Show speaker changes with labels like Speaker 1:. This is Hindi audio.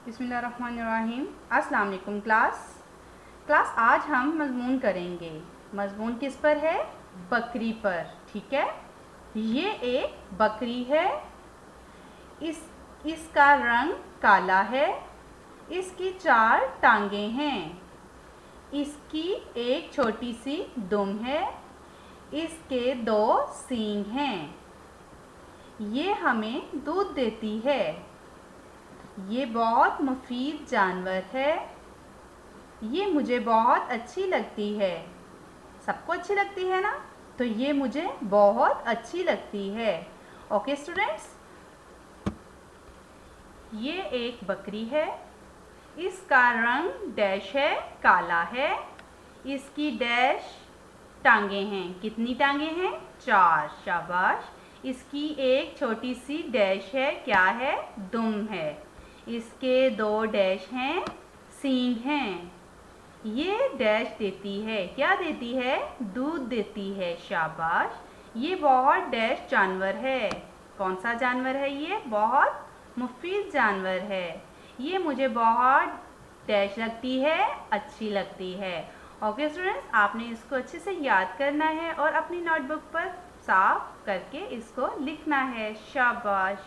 Speaker 1: बिस्मिल्लाहिर्रहमानिर्रहीम। अस्सलाम वालेकुम क्लास आज हम मज़मून करेंगे। मज़मून किस पर है? बकरी पर। ठीक है, ये एक बकरी है। इसका रंग काला है। इसकी 4 टांगें हैं। इसकी एक छोटी सी दुम है। इसके 2 सींग हैं। ये हमें दूध देती है। ये बहुत मुफीद जानवर है। ये मुझे बहुत अच्छी लगती है। सबको अच्छी लगती है ना? तो ये मुझे बहुत अच्छी लगती है। ओके स्टूडेंट्स, ये एक बकरी है। इसका रंग डैश है, काला है। इसकी डैश टांगें हैं। कितनी टांगें हैं? 4। शाबाश। इसकी एक छोटी सी डैश है। क्या है? दुम है। इसके 2 डैश हैं, सींग हैं। ये डैश देती है। क्या देती है? दूध देती है। शाबाश। ये बहुत डैश जानवर है। कौन सा जानवर है ये? बहुत मुफीद जानवर है। ये मुझे बहुत डैश लगती है, अच्छी लगती है। ओके स्टूडेंट्स, आपने इसको अच्छे से याद करना है और अपनी नोटबुक पर साफ करके इसको लिखना है। शाबाश।